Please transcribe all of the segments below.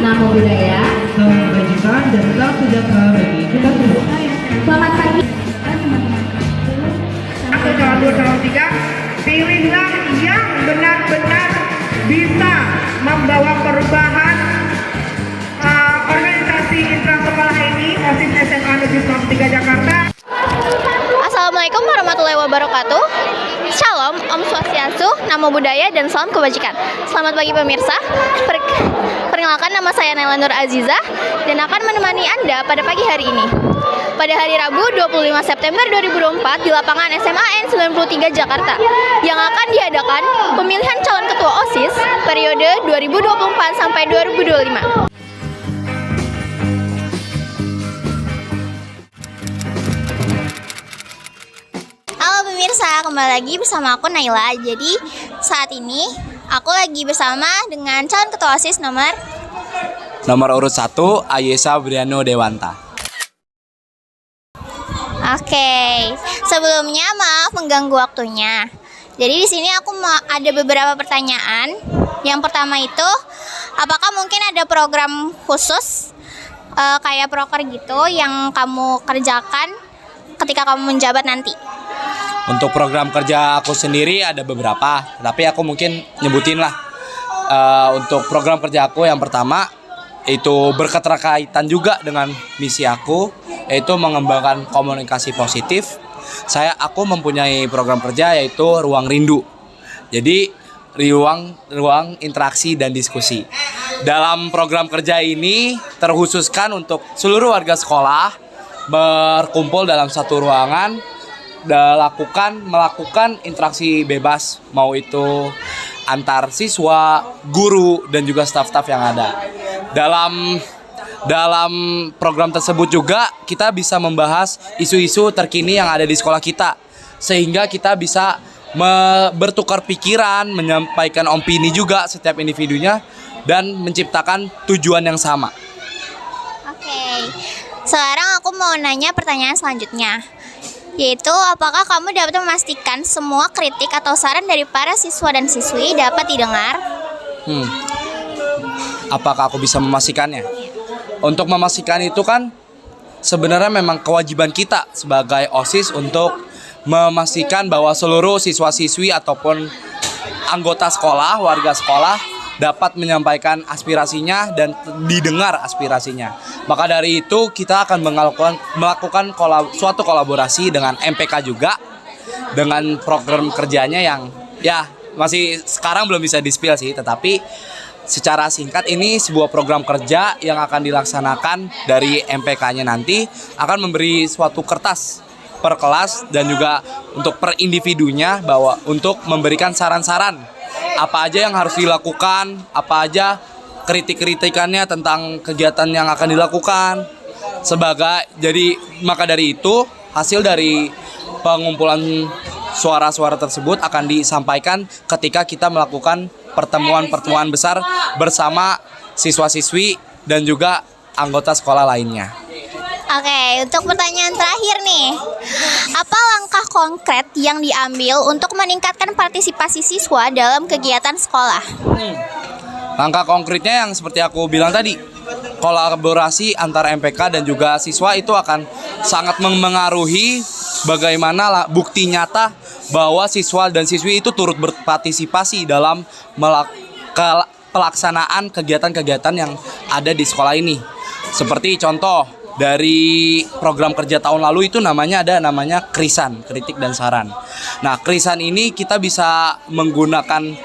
Nama budaya. Salam kebajikan dan salam sejahtera bagi kita semua. Selamat pagi. Satu, calon tiga, pilihlah yang benar-benar bisa membawa perubahan organisasi intrasekolah ini, OSIS SMA Negeri 3 Jakarta. Assalamualaikum warahmatullahi wabarakatuh. Shalom, Om Swastiastu, Namo Buddhaya, dan salam kebajikan. Selamat pagi pemirsa. Perkenalkan, nama saya Naila Nur Aziza dan akan menemani Anda pada pagi hari ini. Pada hari Rabu 25 September 2024 di lapangan SMAN 93 Jakarta yang akan diadakan pemilihan calon ketua OSIS periode 2024 sampai 2025. Halo pemirsa, kembali lagi bersama aku Naila. Jadi saat ini aku lagi bersama dengan calon ketua OSIS nomor urut 1, Ayesa Briano Dewanta. Oke, sebelumnya maaf mengganggu waktunya. Jadi di sini aku ada beberapa pertanyaan. Yang pertama itu, apakah mungkin ada program khusus kayak proker gitu yang kamu kerjakan ketika kamu menjabat nanti? Untuk program kerja aku sendiri ada beberapa, tapi aku mungkin nyebutin lah. Untuk program kerja aku yang pertama itu berketerkaitan juga dengan misi aku, yaitu mengembangkan komunikasi positif. Aku mempunyai program kerja yaitu Ruang Rindu. Jadi ruang interaksi dan diskusi. Dalam program kerja ini terkhususkan untuk seluruh warga sekolah berkumpul dalam satu ruangan, melakukan interaksi bebas, mau itu antar siswa, guru, dan juga staf-staf yang ada. Dalam program tersebut juga kita bisa membahas isu-isu terkini yang ada di sekolah kita, sehingga kita bisa bertukar pikiran, menyampaikan opini juga setiap individunya, dan menciptakan tujuan yang sama. Oke, sekarang aku mau nanya pertanyaan selanjutnya, yaitu apakah kamu dapat memastikan semua kritik atau saran dari para siswa dan siswi dapat didengar? Apakah aku bisa memastikannya? Untuk memastikan itu kan sebenarnya memang kewajiban kita sebagai OSIS untuk memastikan bahwa seluruh siswa-siswi ataupun anggota sekolah, warga sekolah dapat menyampaikan aspirasinya dan didengar aspirasinya. Maka dari itu kita akan melakukan suatu kolaborasi dengan MPK juga, dengan program kerjanya yang ya masih sekarang belum bisa di-spill sih, tetapi secara singkat ini sebuah program kerja yang akan dilaksanakan dari MPK-nya nanti akan memberi suatu kertas per kelas dan juga untuk per individunya bahwa untuk memberikan saran-saran apa aja yang harus dilakukan, apa aja kritik-kritikannya tentang kegiatan yang akan dilakukan. Maka dari itu hasil dari pengumpulan suara-suara tersebut akan disampaikan ketika kita melakukan pertemuan-pertemuan besar bersama siswa-siswi dan juga anggota sekolah lainnya. Oke, untuk pertanyaan terakhir nih, apa langkah konkret yang diambil untuk meningkatkan partisipasi siswa dalam kegiatan sekolah? Langkah konkretnya yang seperti aku bilang tadi, kolaborasi antara MPK dan juga siswa itu akan sangat memengaruhi bagaimana bukti nyata bahwa siswa dan siswi itu turut berpartisipasi dalam pelaksanaan kegiatan-kegiatan yang ada di sekolah ini. Seperti contoh dari program kerja tahun lalu itu namanya KRISAN, kritik dan saran. Nah, KRISAN ini kita bisa menggunakan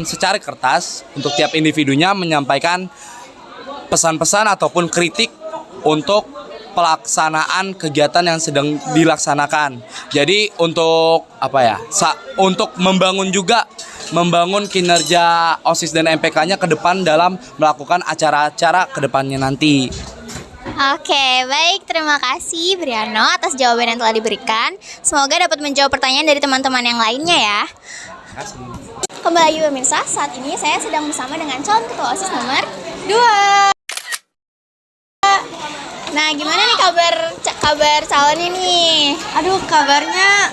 secara kertas untuk tiap individunya menyampaikan pesan-pesan ataupun kritik untuk pelaksanaan kegiatan yang sedang dilaksanakan. Jadi untuk untuk membangun kinerja OSIS dan MPK-nya ke depan dalam melakukan acara-acara ke depannya nanti. Oke, baik. Terima kasih Briano atas jawaban yang telah diberikan. Semoga dapat menjawab pertanyaan dari teman-teman yang lainnya ya. Kembali lagi pemirsa, saat ini saya sedang bersama dengan calon ketua OSIS nomor 2. Nah, gimana nih kabar calonnya nih? Aduh, kabarnya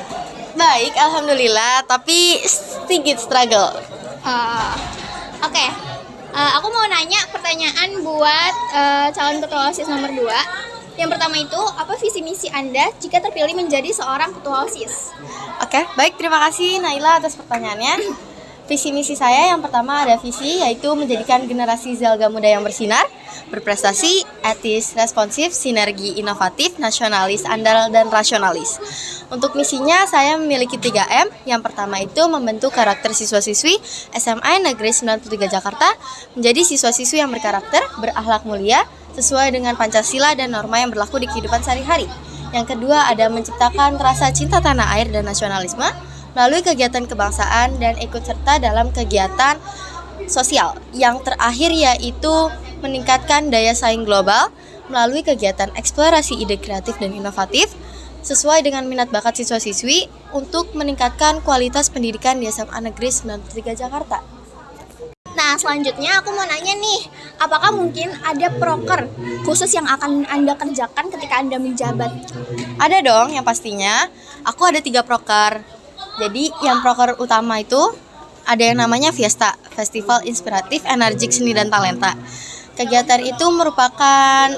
baik, alhamdulillah, tapi sedikit struggle. Oke. Aku mau nanya pertanyaan buat calon ketua OSIS nomor 2. Yang pertama itu, apa visi misi Anda jika terpilih menjadi seorang ketua OSIS? Oke, baik, terima kasih Naila atas pertanyaannya. Visi misi saya yang pertama ada visi, yaitu menjadikan generasi Zelga muda yang bersinar, berprestasi, etis, responsif, sinergi, inovatif, nasionalis, andal, dan rasionalis. Untuk misinya saya memiliki 3M. Yang pertama itu membentuk karakter siswa-siswi SMA Negeri 93 Jakarta menjadi siswa-siswi yang berkarakter, berakhlak mulia, sesuai dengan Pancasila dan norma yang berlaku di kehidupan sehari-hari. Yang kedua ada menciptakan rasa cinta tanah air dan nasionalisme melalui kegiatan kebangsaan dan ikut serta dalam kegiatan sosial. Yang terakhir yaitu meningkatkan daya saing global melalui kegiatan eksplorasi ide kreatif dan inovatif sesuai dengan minat bakat siswa-siswi untuk meningkatkan kualitas pendidikan di SMA Negeri 93 Jakarta. Nah, selanjutnya aku mau nanya nih, apakah mungkin ada proker khusus yang akan Anda kerjakan ketika Anda menjabat? Ada dong, yang pastinya. Aku ada 3 proker. Jadi yang proker utama itu ada yang namanya Fiesta, Festival Inspiratif Energik Seni dan Talenta. Kegiatan itu merupakan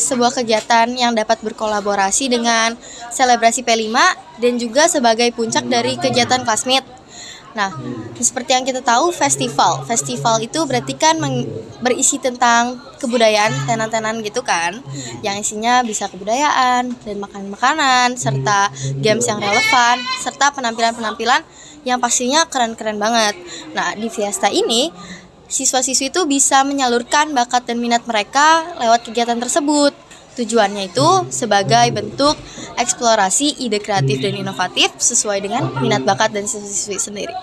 sebuah kegiatan yang dapat berkolaborasi dengan selebrasi P5 dan juga sebagai puncak dari kegiatan Classmeet. Nah, seperti yang kita tahu, festival itu berarti kan berisi tentang kebudayaan, tenan-tenan gitu kan, yang isinya bisa kebudayaan dan makanan-makanan, serta games yang relevan, serta penampilan-penampilan yang pastinya keren-keren banget. Nah, di Fiesta ini, siswa-siswi itu bisa menyalurkan bakat dan minat mereka lewat kegiatan tersebut. Tujuannya itu sebagai bentuk eksplorasi ide kreatif dan inovatif sesuai dengan minat bakat dan siswa-siswi sendiri.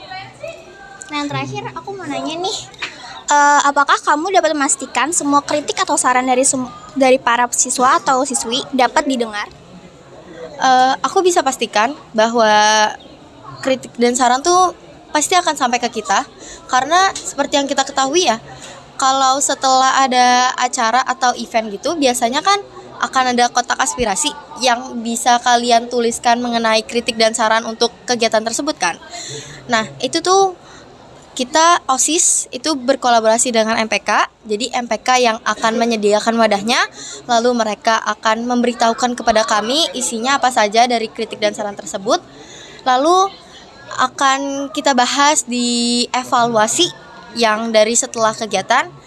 Nah, yang terakhir aku mau nanya nih, apakah kamu dapat memastikan semua kritik atau saran dari para siswa atau siswi dapat didengar? Aku bisa pastikan bahwa kritik dan saran tuh pasti akan sampai ke kita, karena seperti yang kita ketahui ya, kalau setelah ada acara atau event gitu, biasanya kan akan ada kotak aspirasi yang bisa kalian tuliskan mengenai kritik dan saran untuk kegiatan tersebut kan. Nah, itu tuh kita OSIS itu berkolaborasi dengan MPK. Jadi MPK yang akan menyediakan wadahnya, lalu mereka akan memberitahukan kepada kami isinya apa saja dari kritik dan saran tersebut. Lalu akan kita bahas di evaluasi yang dari setelah kegiatan.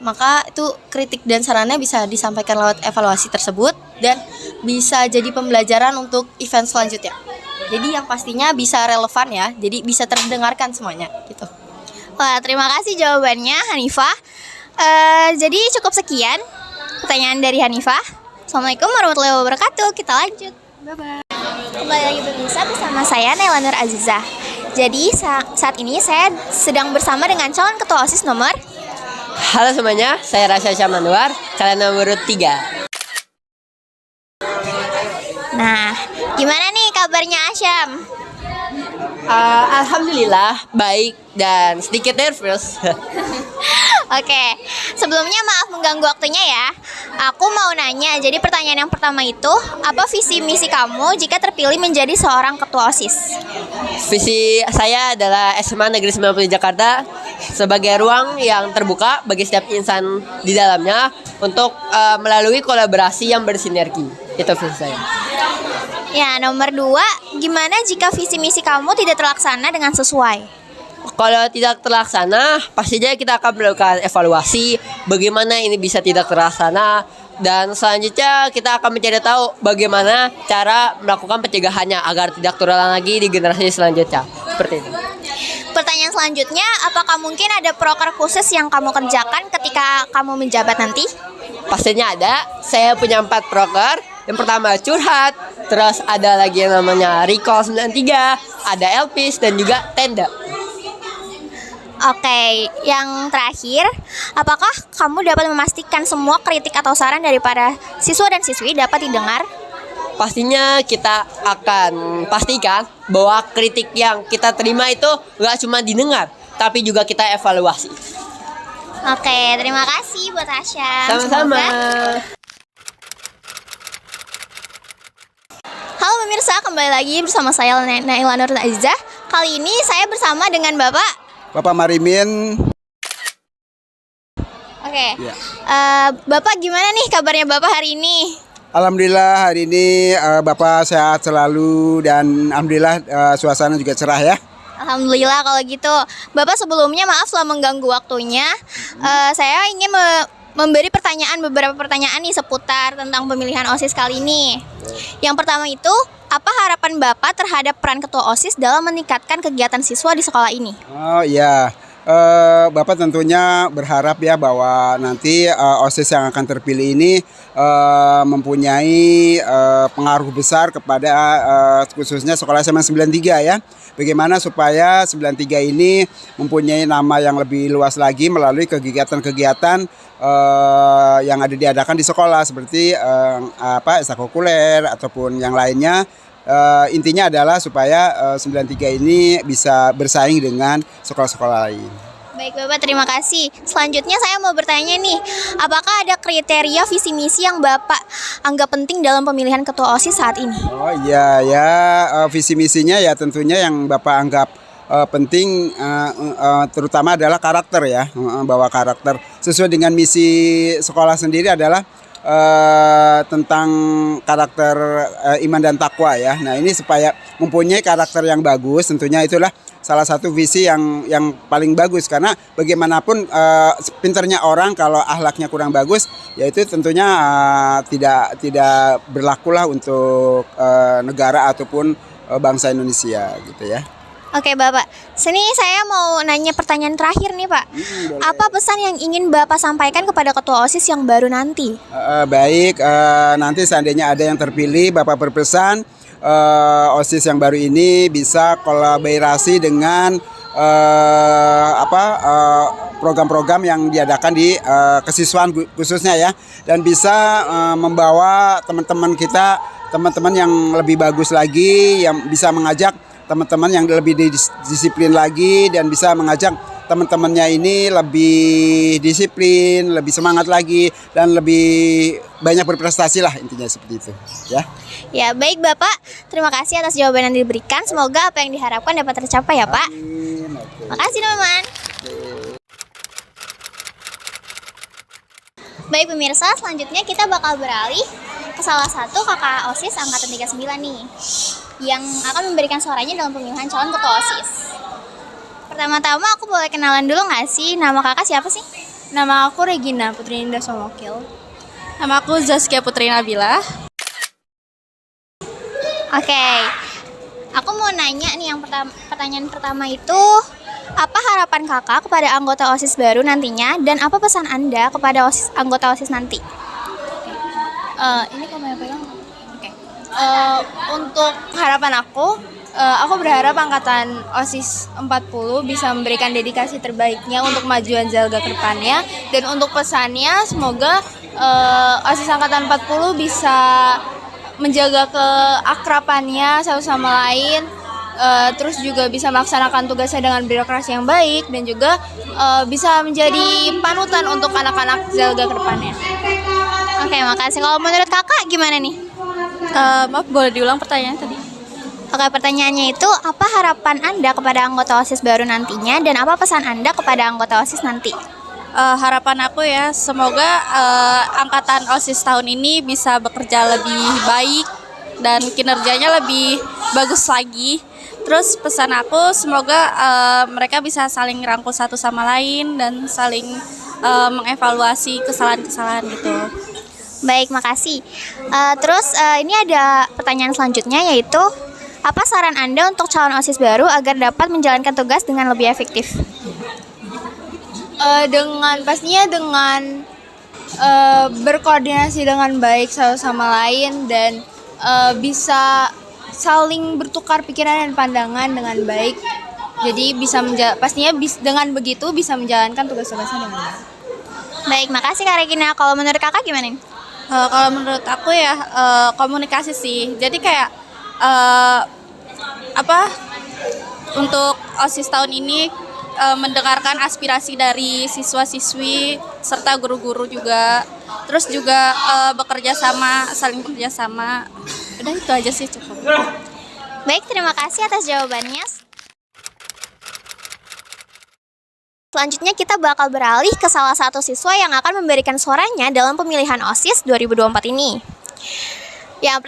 Maka itu kritik dan sarannya bisa disampaikan lewat evaluasi tersebut dan bisa jadi pembelajaran untuk event selanjutnya. Jadi yang pastinya bisa relevan ya, jadi bisa terdengarkan semuanya gitu. Wah, terima kasih jawabannya Hanifah. Jadi cukup sekian pertanyaan dari Hanifah. Assalamualaikum warahmatullahi wabarakatuh. Kita lanjut. Bye-bye. Kembali lagi pemirsa bersama saya Naila Nur Azizah. Jadi saat ini saya sedang bersama dengan calon ketua OSIS nomor. Halo semuanya, saya Rasya Syamanuar, kalian nomor 3. Nah, gimana nih kabarnya Asyam? Alhamdulillah, baik dan sedikit nervous. Oke, sebelumnya maaf mengganggu waktunya ya. Aku mau nanya, jadi pertanyaan yang pertama itu, apa visi misi kamu jika terpilih menjadi seorang ketua OSIS? Visi saya adalah SMA Negeri 90 Jakarta sebagai ruang yang terbuka bagi setiap insan di dalamnya untuk melalui kolaborasi yang bersinergi. Itu visi saya. Ya, nomor 2, gimana jika visi misi kamu tidak terlaksana dengan sesuai? Kalau tidak terlaksana, pastinya kita akan melakukan evaluasi bagaimana ini bisa tidak terlaksana, dan selanjutnya kita akan mencari tahu bagaimana cara melakukan pencegahannya agar tidak terulang lagi di generasi selanjutnya. Seperti itu. Pertanyaan selanjutnya, apakah mungkin ada proker khusus yang kamu kerjakan ketika kamu menjabat nanti? Pastinya ada. Saya punya 4 proker. Yang pertama curhat, terus ada lagi yang namanya Recall 93, ada Elpis dan juga Tenda. Oke, yang terakhir, apakah kamu dapat memastikan semua kritik atau saran daripada siswa dan siswi dapat didengar? Pastinya kita akan pastikan bahwa kritik yang kita terima itu gak cuma didengar, tapi juga kita evaluasi. Oke, terima kasih buat Asyam. Sama-sama. Halo pemirsa, kembali lagi bersama saya Naila Nur Azizah. Kali ini saya bersama dengan Bapak Marimin Oke. Ya. Bapak gimana nih kabarnya Bapak hari ini? Alhamdulillah hari ini Bapak sehat selalu dan alhamdulillah suasana juga cerah ya. Alhamdulillah kalau gitu. Bapak sebelumnya maaf telah mengganggu waktunya. Saya ingin memberi beberapa pertanyaan nih seputar tentang pemilihan OSIS kali ini. Yang pertama itu, apa harapan Bapak terhadap peran ketua OSIS dalam meningkatkan kegiatan siswa di sekolah ini? Oh iya. Bapak tentunya berharap ya bahwa nanti OSIS yang akan terpilih ini mempunyai pengaruh besar kepada khususnya sekolah SMA 93 ya. Bagaimana supaya 93 ini mempunyai nama yang lebih luas lagi melalui kegiatan-kegiatan yang ada diadakan di sekolah seperti ekstrakurikuler ataupun yang lainnya. Intinya adalah supaya 93 ini bisa bersaing dengan sekolah-sekolah lain. Baik Bapak, terima kasih. Selanjutnya saya mau bertanya nih, apakah ada kriteria visi misi yang Bapak anggap penting dalam pemilihan ketua OSIS saat ini? Oh iya ya, visi misinya ya tentunya yang Bapak anggap penting terutama adalah karakter ya, bahwa karakter sesuai dengan misi sekolah sendiri adalah tentang karakter iman dan takwa ya. Nah ini supaya mempunyai karakter yang bagus tentunya itulah salah satu visi yang paling bagus karena bagaimanapun pinternya orang kalau akhlaknya kurang bagus yaitu tentunya tidak berlakulah untuk negara ataupun bangsa Indonesia gitu ya. Oke Bapak, sini saya mau nanya pertanyaan terakhir nih Pak. Boleh. Apa pesan yang ingin Bapak sampaikan kepada ketua OSIS yang baru nanti? Baik, nanti seandainya ada yang terpilih, Bapak berpesan OSIS yang baru ini bisa kolaborasi dengan program-program yang diadakan di kesiswaan khususnya ya, dan bisa membawa teman-teman kita, teman-teman yang lebih bagus lagi, yang bisa mengajak teman-teman yang lebih disiplin lagi dan bisa mengajak teman-temannya ini lebih disiplin, lebih semangat lagi dan lebbi banyak berprestasi lah intinya seperti itu ya. Ya baik Bapak, terima kasih atas jawaban yang diberikan. Semoga apa yang diharapkan dapat tercapai ya Pak. Amin. Oke. Makasih teman-teman. Baik pemirsa, selanjutnya kita bakal beralih ke salah satu kakak OSIS angkatan 39 nih, yang akan memberikan suaranya dalam pemilihan calon ketua OSIS. Pertama-tama aku boleh kenalan dulu nggak sih? Nama kakak siapa sih? Nama aku Regina Putri Indah Somokil. Nama aku Zaskia Putri Nabila. Oke, aku mau nanya nih pertanyaan pertama itu, apa harapan kakak kepada anggota OSIS baru nantinya dan apa pesan Anda kepada anggota OSIS nanti? Ini kamu yang pegang? Oke. Untuk harapan aku berharap angkatan OSIS 40 bisa memberikan dedikasi terbaiknya untuk kemajuan Zalga ke depannya, dan untuk pesannya semoga OSIS angkatan 40 bisa menjaga keakrabannya satu sama lain, terus juga bisa melaksanakan tugasnya dengan birokrasi yang baik dan juga bisa menjadi panutan untuk anak-anak Zalga ke depannya. Oke, makasih. Kalau menurut kakak gimana nih? Maaf, boleh diulang pertanyaan tadi? Oke, pertanyaannya itu, apa harapan Anda kepada anggota OSIS baru nantinya dan apa pesan Anda kepada anggota OSIS nanti? Harapan aku ya, semoga angkatan OSIS tahun ini bisa bekerja lebih baik dan kinerjanya lebih bagus lagi. Terus pesan aku, semoga mereka bisa saling rangkul satu sama lain dan saling mengevaluasi kesalahan-kesalahan gitu. Baik, makasih. Terus ini ada pertanyaan selanjutnya, yaitu apa saran Anda untuk calon OSIS baru agar dapat menjalankan tugas dengan lebih efektif? Pastinya dengan berkoordinasi dengan baik satu sama lain dan bisa saling bertukar pikiran dan pandangan dengan baik. Jadi dengan begitu bisa menjalankan tugas-tugasnya dengan baik. Baik, makasih Kak Regina. Kalau menurut kakak gimana nih? Kalau menurut aku ya komunikasi sih. Jadi kayak untuk OSIS tahun ini mendengarkan aspirasi dari siswa-siswi serta guru-guru juga. Terus juga saling bekerja sama. Udah itu aja sih cukup. Baik, terima kasih atas jawabannya. Selanjutnya kita bakal beralih ke salah satu siswa yang akan memberikan suaranya dalam pemilihan OSIS 2024 ini. Yang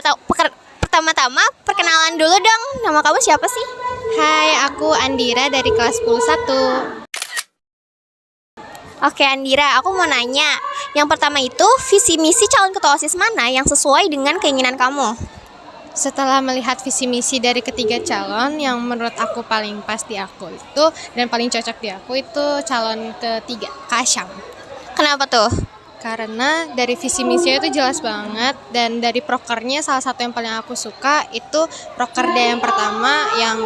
pertama-tama perkenalan dulu dong, nama kamu siapa sih? Hai, aku Andira dari kelas 101. Oke Andira, aku mau nanya. Yang pertama itu, visi misi calon ketua OSIS mana yang sesuai dengan keinginan kamu? Setelah melihat visi misi dari ketiga calon, yang menurut aku paling pas di aku itu dan paling cocok di aku itu calon ketiga, Kasyang. Kenapa tuh? Karena dari visi misinya itu jelas banget, dan dari prokernya salah satu yang paling aku suka itu proker dia yang pertama yang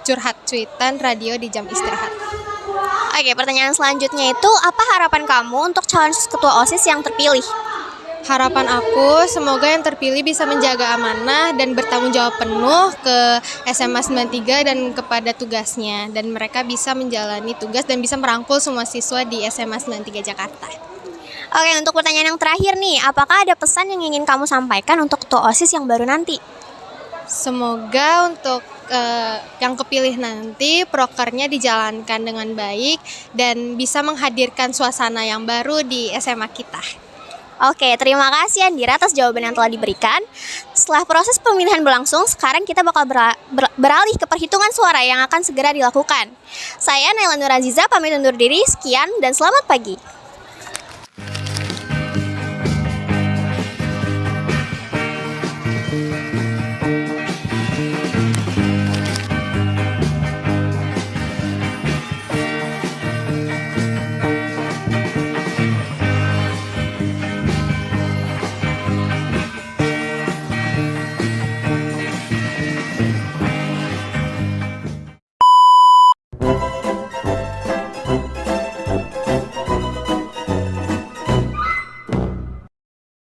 curhat-cuitan radio di jam istirahat. Oke, pertanyaan selanjutnya itu, apa harapan kamu untuk calon ketua OSIS yang terpilih? Harapan aku semoga yang terpilih bisa menjaga amanah dan bertanggung jawab penuh ke SMA 93 dan kepada tugasnya, dan mereka bisa menjalani tugas dan bisa merangkul semua siswa di SMA 93 Jakarta. Oke, untuk pertanyaan yang terakhir nih, apakah ada pesan yang ingin kamu sampaikan untuk ketua OSIS yang baru nanti? Semoga untuk yang kepilih nanti prokernya dijalankan dengan baik dan bisa menghadirkan suasana yang baru di SMA kita. Oke, terima kasih Andira atas jawaban yang telah diberikan. Setelah proses pemilihan berlangsung, sekarang kita bakal beralih ke perhitungan suara yang akan segera dilakukan. Saya Naila Nur Aziza, pamit undur diri, sekian dan selamat pagi.